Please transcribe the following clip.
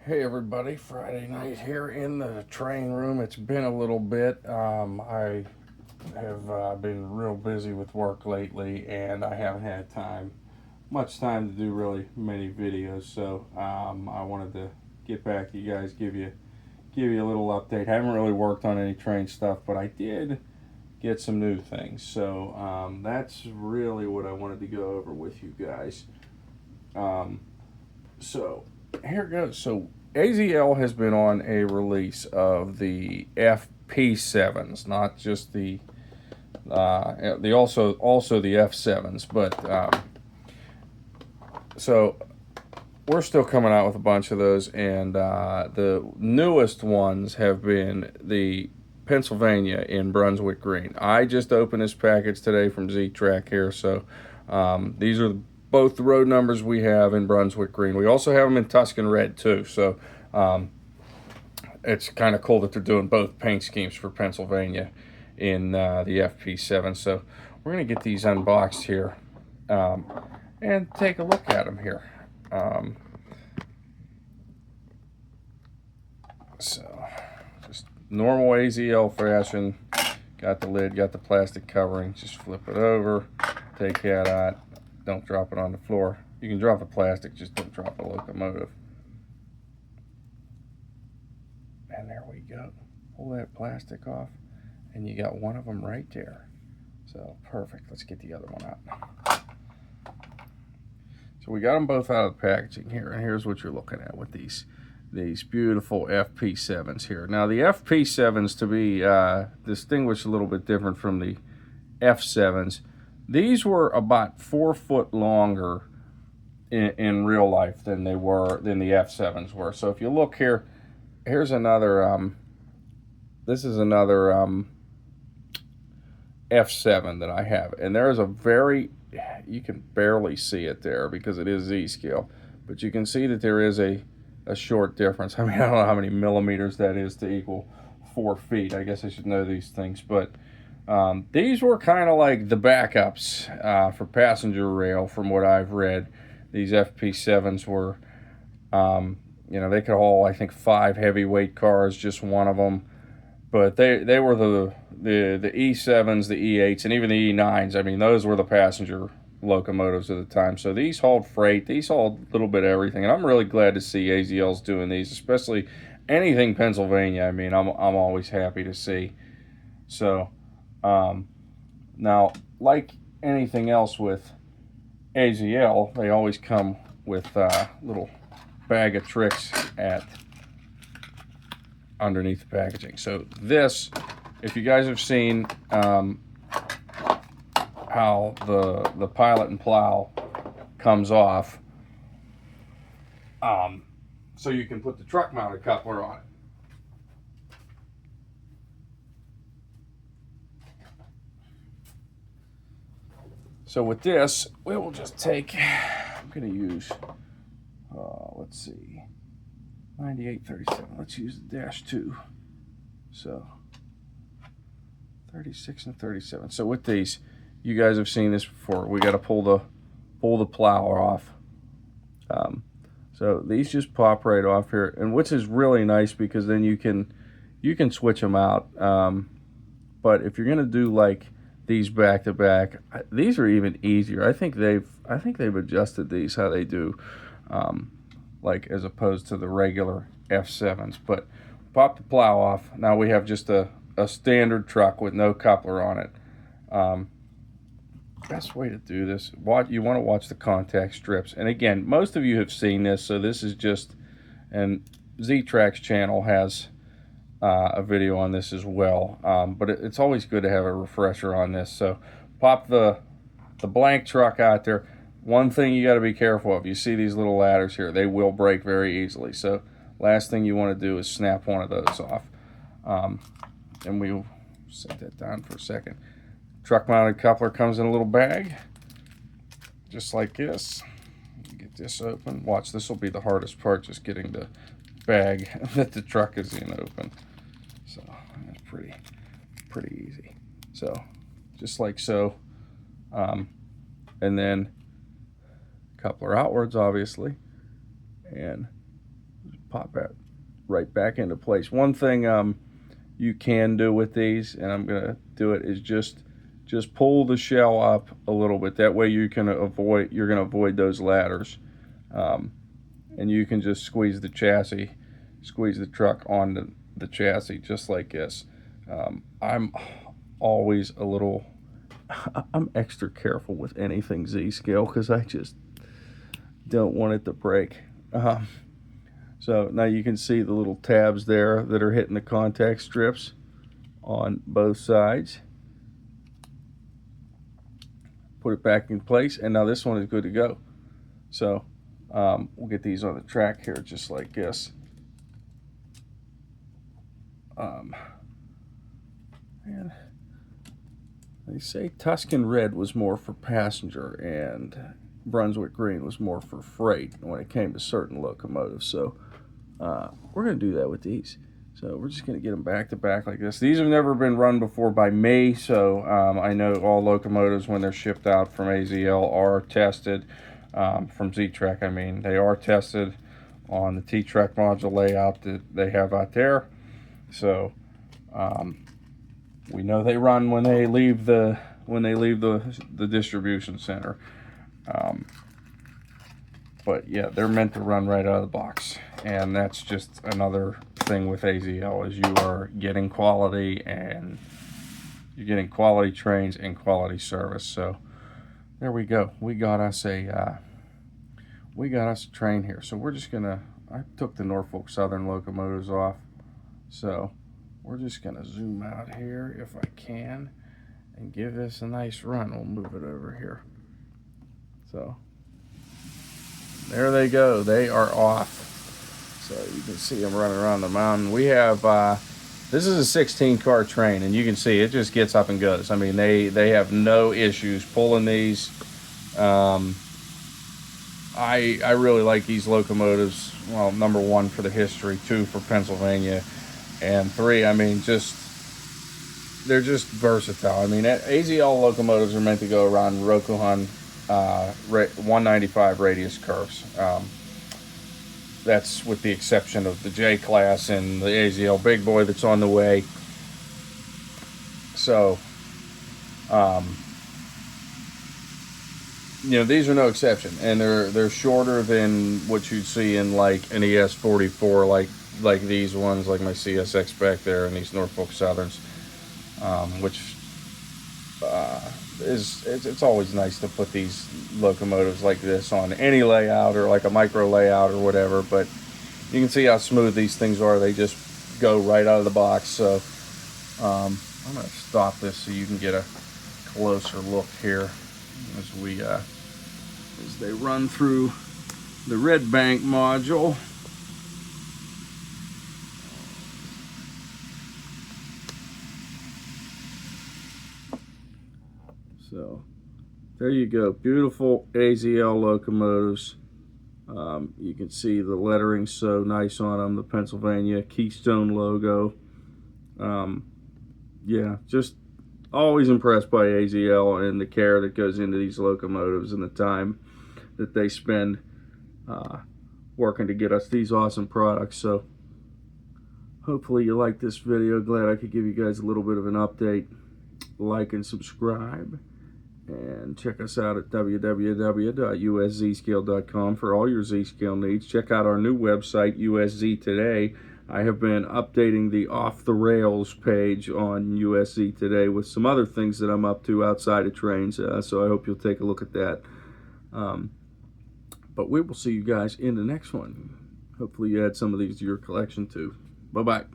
Hey everybody, Friday night here in the train room. It's been a little bit. I have been real busy with work lately, and I haven't had much time to do really many videos. So I wanted to get back to you guys, give you a little update. I haven't really worked on any train stuff, but I did get some new things. So that's really what I wanted to go over with you guys. Um, so here it goes. So AZL has been on a release of the FP7s, not just the also the F7s, but so we're still coming out with a bunch of those, and the newest ones have been the Pennsylvania in Brunswick Green. I just opened this package today from Z-Track here, so these are both the road numbers we have in Brunswick Green. We also have them in Tuscan Red too, so it's kind of cool that they're doing both paint schemes for Pennsylvania in the FP7. So we're going to get these unboxed here and take a look at them here. So just normal AZL fashion. Got the lid, got the plastic covering. Just flip it over, take that out. Don't drop it on the floor. You can drop the plastic, just don't drop the locomotive. And there we go. Pull that plastic off, and you got one of them right there. So perfect. Let's get the other one out. So we got them both out of the packaging here, and here's what you're looking at with these beautiful FP7s here. Now the FP7s, to be distinguished a little bit different from the F7s, these were about 4 foot longer in real life than the F7s were. So if you look here, here's another this is another F7 that I have, and there is a very, you can barely see it there because it is Z scale, but you can see that there is a short difference. I mean, I don't know how many millimeters that is to equal 4 feet. I guess I should know these things, but these were kind of like the backups for passenger rail from what I've read. These FP7s were, they could haul, I think, 5 heavyweight cars, just one of them. But they were the E7s, the E8s, and even the E9s. I mean, those were the passenger locomotives at the time. So these hauled freight, these hauled a little bit of everything, and I'm really glad to see AZL's doing these, especially anything Pennsylvania. I mean, I'm always happy to see. So now, like anything else with AZL, they always come with a little bag of tricks underneath the packaging. So this, if you guys have seen how the pilot and plow comes off, so you can put the truck mounted coupler on it. So with this, we will just take, I'm going to use, let's see, 9837. Let's use the -2. So 36 and 37. So with these, you guys have seen this before. We got to pull the plow off. So these just pop right off here, and which is really nice because then you can switch them out. But if you're gonna do like these back to back, these are even easier. I think they've adjusted these how they do, like as opposed to the regular F7s. But pop the plow off. Now we have just a standard truck with no coupler on it. Best way to do this, you want to watch the contact strips. And again, most of you have seen this, so this is just, and Z-Track's channel has a video on this as well. But it's always good to have a refresher on this. So pop the blank truck out there. One thing you got to be careful of, you see these little ladders here, they will break very easily. So last thing you want to do is snap one of those off. And we'll set that down for a second. Truck mounted coupler comes in a little bag, just like this. Get this open. Watch, this will be the hardest part, just getting the bag that the truck is in open. So that's pretty easy. So just like so. And then coupler outwards, obviously, and pop that right back into place. One thing you can do with these, and I'm gonna do it, is just pull the shell up a little bit. That way you're gonna avoid those ladders, and you can just squeeze the truck onto the chassis just like this. I'm always I'm extra careful with anything Z-scale because I just don't want it to break. So now you can see the little tabs there that are hitting the contact strips on both sides. Put it back in place, and now this one is good to go. So we'll get these on the track here just like this. And they say Tuscan Red was more for passenger and Brunswick Green was more for freight when it came to certain locomotives. So we're going to do that with these. So we're just going to get them back to back like this. These have never been run before by me, so I know all locomotives when they're shipped out from AZL are tested. From Z-Track, I mean, they are tested on the T-Track module layout that they have out there. So we know they run when they leave the distribution center. But yeah, they're meant to run right out of the box, and that's just another thing with AZL, is you are getting quality, and you're getting quality trains and quality service. So there we go. We got us a train here. So we're just gonna, I took the Norfolk Southern locomotives off, so we're just gonna zoom out here if I can and give this a nice run. We'll move it over here. So there they go. They are off. So you can see them running around the mountain. We have, this is a 16-car train, and you can see it just gets up and goes. I mean, they have no issues pulling these. I really like these locomotives. Well, number one, for the history, two, for Pennsylvania, and three, I mean, they're just versatile. I mean, AZL locomotives are meant to go around Rokuhan 195 radius curves. That's with the exception of the J class and the AZL big boy that's on the way. So, you know, these are no exception, and they're shorter than what you'd see in like an ES44, like these ones, like my CSX back there, and these Norfolk Southerns, which it's always nice to put these locomotives like this on any layout, or like a micro layout or whatever. But you can see how smooth these things are. They just go right out of the box. So I'm going to stop this so you can get a closer look here as they run through the Red Bank module. So there you go, beautiful AZL locomotives. You can see the lettering so nice on them, the Pennsylvania Keystone logo. Yeah, just always impressed by AZL and the care that goes into these locomotives and the time that they spend working to get us these awesome products. So hopefully you like this video. Glad I could give you guys a little bit of an update. Like and subscribe, and check us out at www.uszscale.com for all your Z-Scale needs. Check out our new website, USZ Today. I have been updating the Off the Rails page on USZ Today with some other things that I'm up to outside of trains, so I hope you'll take a look at that. But we will see you guys in the next one. Hopefully you add some of these to your collection too. Bye-bye.